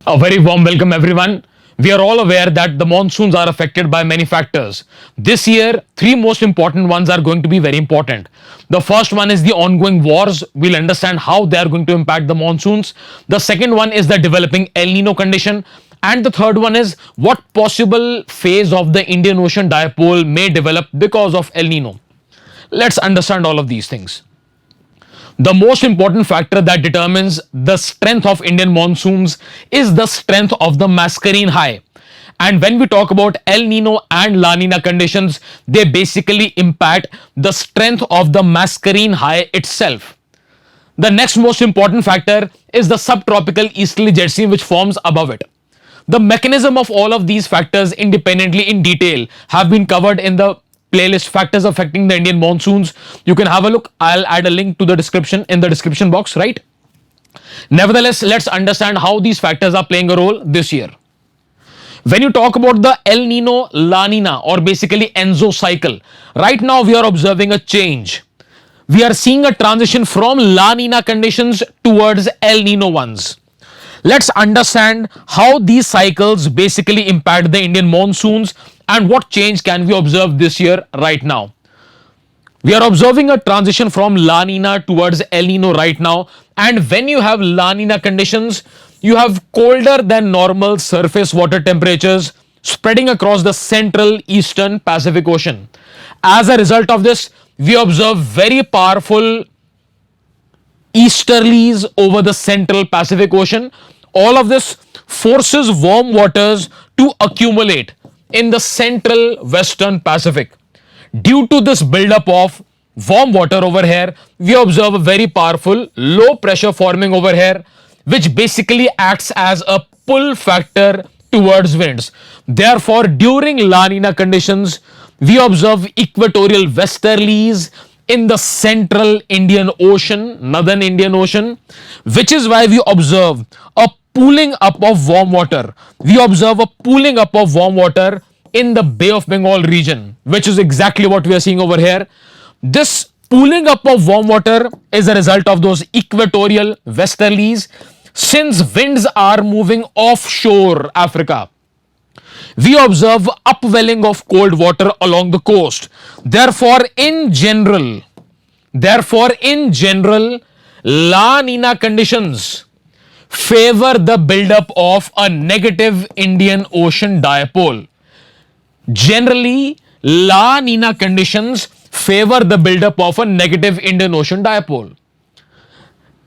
A very warm welcome, everyone. We are all aware that the monsoons are affected by many factors. This year, three most important ones are going to be very important. The first one is the ongoing wars. We'll understand how they are going to impact the monsoons. The second one is the developing El Nino condition. And the third one is what possible phase of the Indian Ocean dipole may develop because of El Nino. Let's understand all of these things. The most important factor that determines the strength of Indian monsoons is the strength of the mascarene high. And when we talk about El Nino and La Nina conditions, they basically impact the strength of the mascarene high itself. The next most important factor is the subtropical easterly jet stream which forms above it. The mechanism of all of these factors independently in detail have been covered in the playlist factors affecting the Indian monsoons. You can have a look. I'll add a link to the description in the description box, right? Nevertheless, let's understand how these factors are playing a role this year. When you talk about the El Nino La Nina or basically Enzo cycle, right now we are observing a change. We are seeing a transition from La Nina conditions towards El Nino ones. Let's understand how these cycles basically impact the Indian monsoons and what change can we observe this year right now. We are observing a transition from La Nina towards El Nino right now, and when you have La Nina conditions, you have colder than normal surface water temperatures spreading across the central eastern Pacific Ocean. As a result of this, we observe very powerful easterlies over the central Pacific Ocean. All of this forces warm waters to accumulate in the central western Pacific. Due to this buildup of warm water over here, we observe a very powerful low pressure forming over here, which basically acts as a pull factor towards winds. Therefore, during La Nina conditions, we observe equatorial westerlies in the central Indian Ocean, northern Indian Ocean, which is why we observe a pooling up of warm water. We observe a pooling up of warm water in the Bay of Bengal region, which is exactly what we are seeing over here. This pooling up of warm water is a result of those equatorial westerlies. Since winds are moving offshore Africa, we observe upwelling of cold water along the coast. Therefore, in general, La Nina conditions favor the buildup of a negative Indian Ocean dipole. Generally, La Nina conditions favor the buildup of a negative Indian Ocean dipole.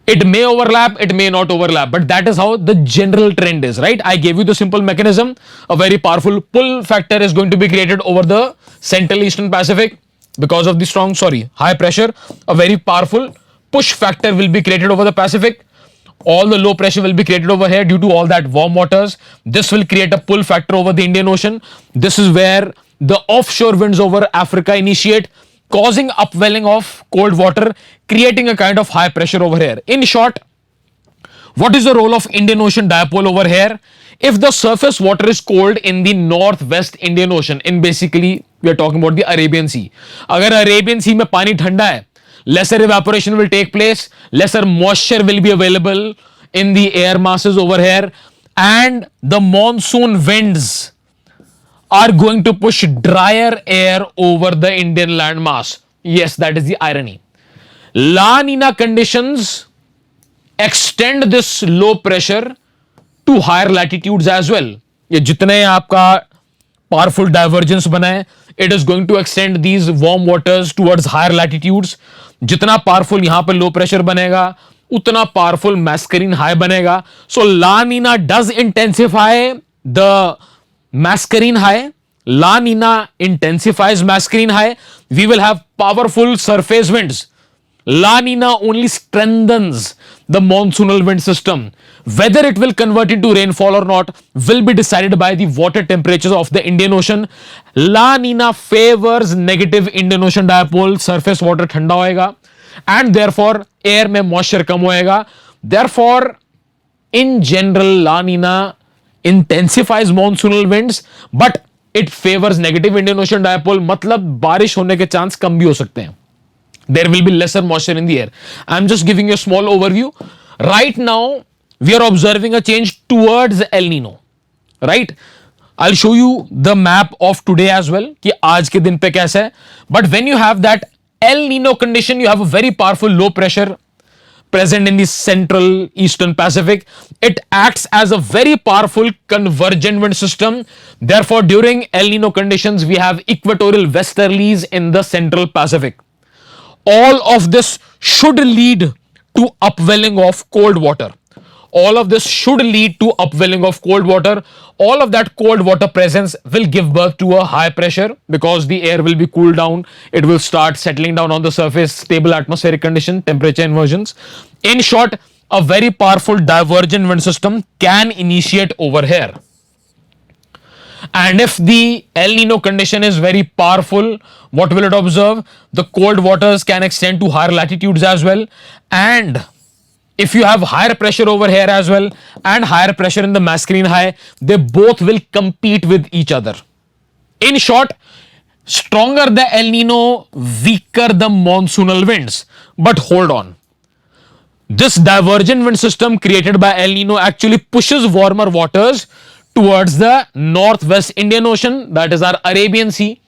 It may overlap, it may not overlap, but that is how the general trend is, right? I gave you the simple mechanism. A very powerful pull factor is going to be created over the Central Eastern Pacific because of the high pressure. A very powerful push factor will be created over the Pacific. All the low pressure will be created over here due to all that warm waters. This will create a pull factor over the Indian Ocean. This is where the offshore winds over Africa initiate, causing upwelling of cold water, creating a kind of high pressure over here. In short, what is the role of Indian Ocean dipole over here? If the surface water is cold in the northwest Indian Ocean, in basically we are talking about the Arabian Sea. अगर Arabian Sea में पानी ठंडा है, lesser evaporation will take place, lesser moisture will be available in the air masses over here, and the monsoon winds are going to push drier air over the Indian landmass. Yes, that is the irony. La Nina conditions extend this low pressure to higher latitudes as well. ये जितने आपका powerful divergence बना है, it is going to extend these warm waters towards higher latitudes. जितना powerful यहाँ पर low pressure बनेगा, उतना powerful mascarene high बनेगा. So La Nina does intensify the mascarene high. La Nina intensifies mascarene high. We will have powerful surface winds. La Nina only strengthens the monsoonal wind system. Whether it will convert into rainfall or not will be decided by the water temperatures of the Indian Ocean. La Nina favors negative Indian Ocean dipole. Surface water ठंडा होएगा and therefore air में moisture कम होएगा. Therefore, in general, La Nina intensifies monsoonal winds, but it favors negative Indian Ocean dipole. मतलब बारिश होने के chance कम भी हो सकते हैं. There will be lesser moisture in the air. I'm just giving you a small overview. Right now, we are observing a change towards El Nino, right? I'll show you the map of today as well कि आज के दिन पे कैसा है. But when you have that El Nino condition, you have a very powerful low pressure present in the central eastern Pacific. It acts as a very powerful convergent wind system. Therefore, during El Nino conditions, we have equatorial westerlies in the central Pacific. All of this should lead to upwelling of cold water. All of this should lead to upwelling of cold water. All of that cold water presence will give birth to a high pressure because the air will be cooled down. It will start settling down on the surface, stable atmospheric condition, temperature inversions. In short, a very powerful divergent wind system can initiate over here. And if the El Nino condition is very powerful, what will it observe? The cold waters can extend to higher latitudes as well. And if you have higher pressure over here as well and higher pressure in the masculine high, they both will compete with each other. In short, stronger the El Nino, weaker the monsoonal winds. But hold on. This divergent wind system created by El Nino actually pushes warmer waters towards the northwest Indian Ocean, that is our Arabian Sea.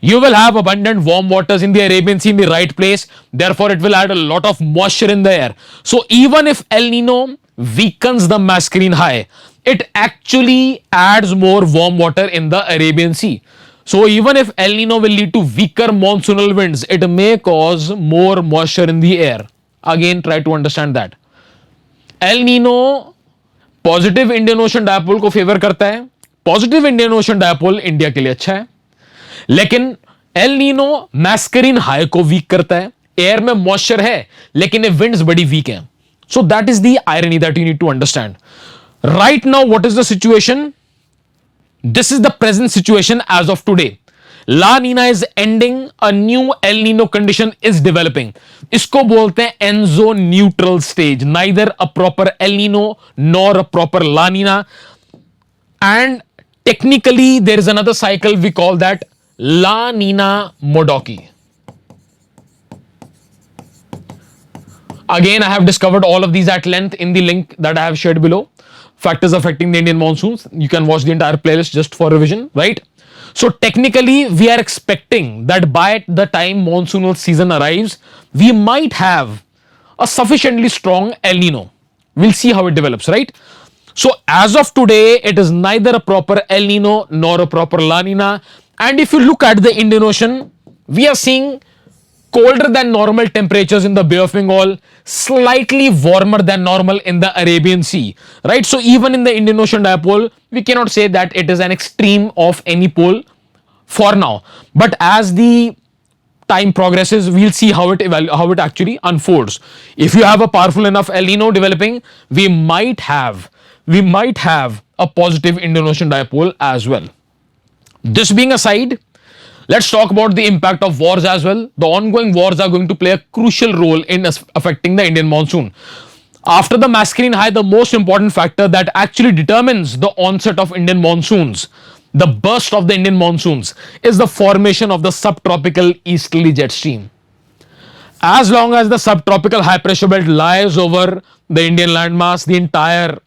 You will have abundant warm waters in the Arabian Sea in the right place. Therefore, it will add a lot of moisture in the air. So, even if El Nino weakens the masculine high, it actually adds more warm water in the Arabian Sea. So, even if El Nino will lead to weaker monsoonal winds, it may cause more moisture in the air. Again, try to understand that. El Nino positive Indian ocean dipole को favour करता है. Positive Indian ocean dipole India के लिए अच्छा है, लेकिन El Nino मैस्करीन high को week करता है. एयर में मॉइस्चर है लेकिन ये विंड्स बड़ी वीक हैं. So that is the irony that you need to understand. Right now what is the situation? This is the present situation as of today. La Nina is ending, a new El Nino condition is developing. इसको बोलते हैं Enso neutral stage, neither a proper El Nino nor a proper La Nina. And technically there is another cycle, we call that La Nina Modoki. Again, I have discovered all of these at length in the link that I have shared below. Factors affecting the Indian monsoons. You can watch the entire playlist just for revision, right? So technically, we are expecting that by the time monsoonal season arrives, we might have a sufficiently strong El Nino. We'll see how it develops, right? So as of today, it is neither a proper El Nino nor a proper La Nina. And if you look at the Indian Ocean, we are seeing colder than normal temperatures in the Bay of Bengal, slightly warmer than normal in the Arabian Sea, right? So even in the Indian Ocean dipole, we cannot say that it is an extreme of any pole for now. But as the time progresses, we'll see how it actually unfolds. If you have a powerful enough El Nino developing, we might have a positive Indian Ocean dipole as well. This being aside, let's talk about the impact of wars as well. The ongoing wars are going to play a crucial role in affecting the Indian monsoon. After the masculine high, the most important factor that actually determines the onset of Indian monsoons, the burst of the Indian monsoons, is the formation of the subtropical easterly jet stream. As long as the subtropical high pressure belt lies over the Indian landmass, the entire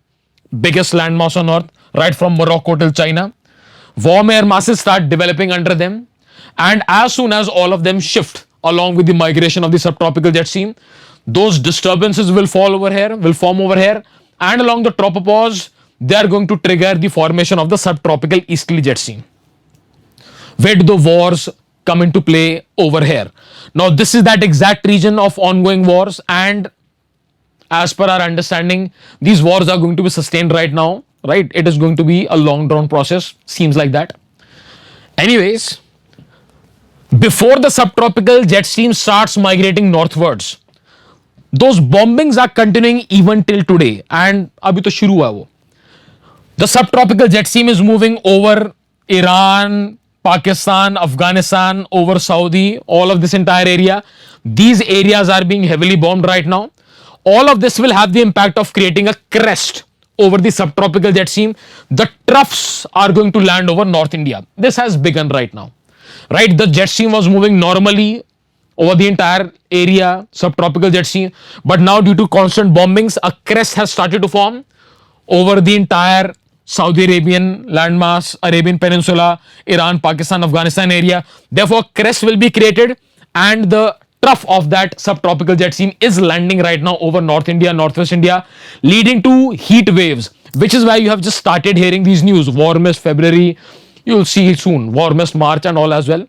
biggest landmass on earth, right from Morocco till China, warm air masses start developing under them. And as soon as all of them shift along with the migration of the subtropical jet stream, those disturbances will form over here, and along the tropopause, they are going to trigger the formation of the subtropical easterly jet stream. Where do the wars come into play? Over here. Now, this is that exact region of ongoing wars, and as per our understanding, these wars are going to be sustained right now, right? It is going to be a long drawn process, seems like that. Anyways, before the subtropical jet stream starts migrating northwards, those bombings are continuing even till today, and abhi to shuru hua wo. The subtropical jet stream is moving over Iran, Pakistan, Afghanistan, over Saudi, all of this entire area. These areas are being heavily bombed right now. All of this will have the impact of creating a crest over the subtropical jet stream. The troughs are going to land over North India. This has begun right now. Right, the jet stream was moving normally over the entire area, subtropical jet stream, but now due to constant bombings, a crest has started to form. over the entire Saudi Arabian landmass, Arabian Peninsula, Iran, Pakistan, Afghanistan area. Therefore, crest will be created, and the trough of that subtropical jet stream is landing right now over North India, Northwest India, leading to heat waves, which is why you have just started hearing these news. Warmest February, you'll see soon, warmest March and all as well.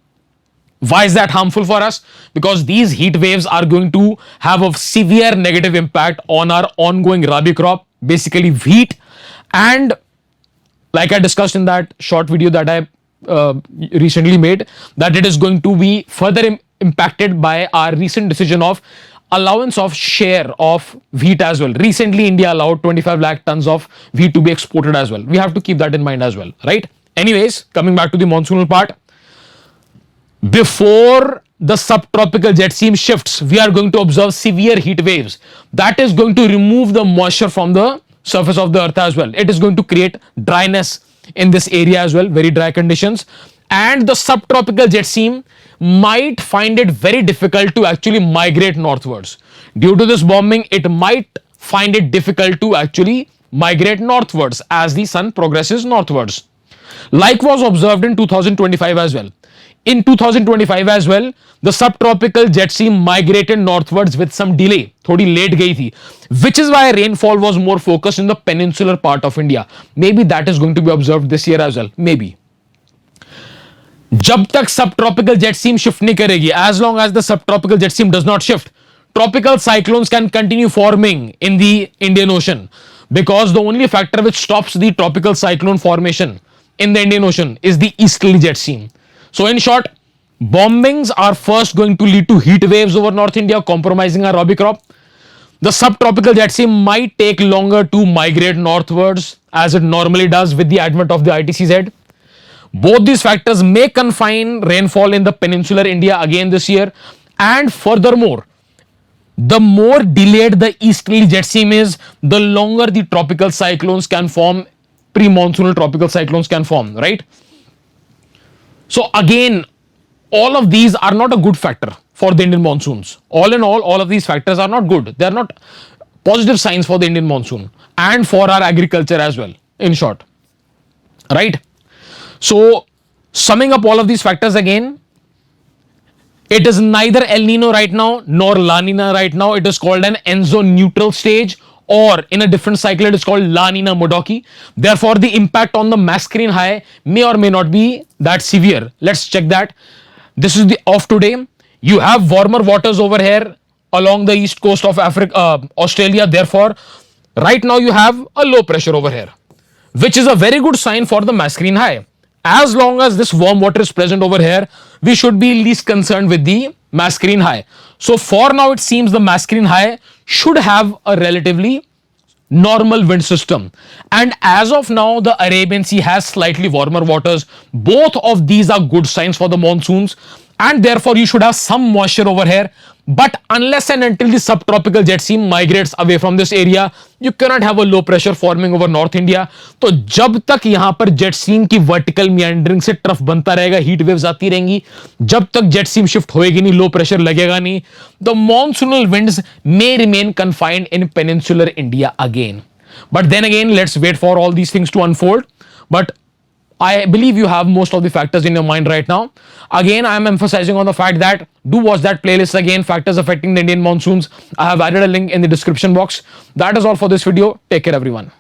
Why is that harmful for us? Because these heat waves are going to have a severe negative impact on our ongoing rabi crop, basically wheat. And like I discussed in that short video that I recently made, that it is going to be further impacted by our recent decision of allowance of share of wheat as well. Recently, India allowed 25 lakh tons of wheat to be exported as well. We have to keep that in mind as well, right? Anyways, coming back to the monsoonal part. Before the subtropical jet stream shifts, we are going to observe severe heat waves. That is going to remove the moisture from the surface of the earth as well. It is going to create dryness in this area as well, very dry conditions. And the subtropical jet stream might find it very difficult to actually migrate northwards. Due to this bombing, it might find it difficult to actually migrate northwards as the sun progresses northwards. Like was observed in 2025 as well. In 2025 as well, the subtropical jet stream migrated northwards with some delay, थोड़ी late गई थी, which is why rainfall was more focused in the peninsular part of India. Maybe that is going to be observed this year as well. Maybe. जब तक subtropical jet stream shift नहीं करेगी, as long as the subtropical jet stream does not shift, tropical cyclones can continue forming in the Indian Ocean, because the only factor which stops the tropical cyclone formation in the Indian Ocean is the easterly jet stream. So in short, bombings are first going to lead to heat waves over North India, compromising our rabi crop. The subtropical jet stream might take longer to migrate northwards as it normally does with the advent of the ITCZ. Both these factors may confine rainfall in the peninsular India again this year. And furthermore, the more delayed the easterly jet stream is, the longer the tropical cyclones can form, pre-monsoonal tropical cyclones can form, right? So again, all of these are not a good factor for the Indian monsoons. All in all of these factors are not good. They are not positive signs for the Indian monsoon and for our agriculture as well, in short. Right? So, summing up all of these factors again, it is neither El Nino right now nor La Nina right now. It is called an Enso neutral stage, or in a different cycle it is called La Nina Modoki. Therefore, the impact on the Mascarene high may or may not be that severe. Let's check that. This is the of today. You have warmer waters over here along the east coast of Africa, Australia. Therefore, right now you have a low pressure over here, which is a very good sign for the Mascarene high. As long as this warm water is present over here, we should be least concerned with the Mascarene high. So for now, it seems the Mascarene high should have a relatively normal wind system. And as of now, the Arabian Sea has slightly warmer waters. Both of these are good signs for the monsoons, and therefore you should have some moisture over here. But unless and until the subtropical jet stream migrates away from this area, you cannot have a low pressure forming over North India. तो जब तक यहाँ पर jet stream की vertical meandering से trough बनता रहेगा, heat waves आती रहेंगी, जब तक jet stream shift होएगी नहीं, low pressure लगेगा नहीं, the monsoonal winds may remain confined in peninsular India again. But then again, let's wait for all these things to unfold. But I believe you have most of the factors in your mind right now. Again, I am emphasizing on the fact that do watch that playlist again, factors affecting the Indian monsoons. I have added a link in the description box. That is all for this video. Take care, everyone.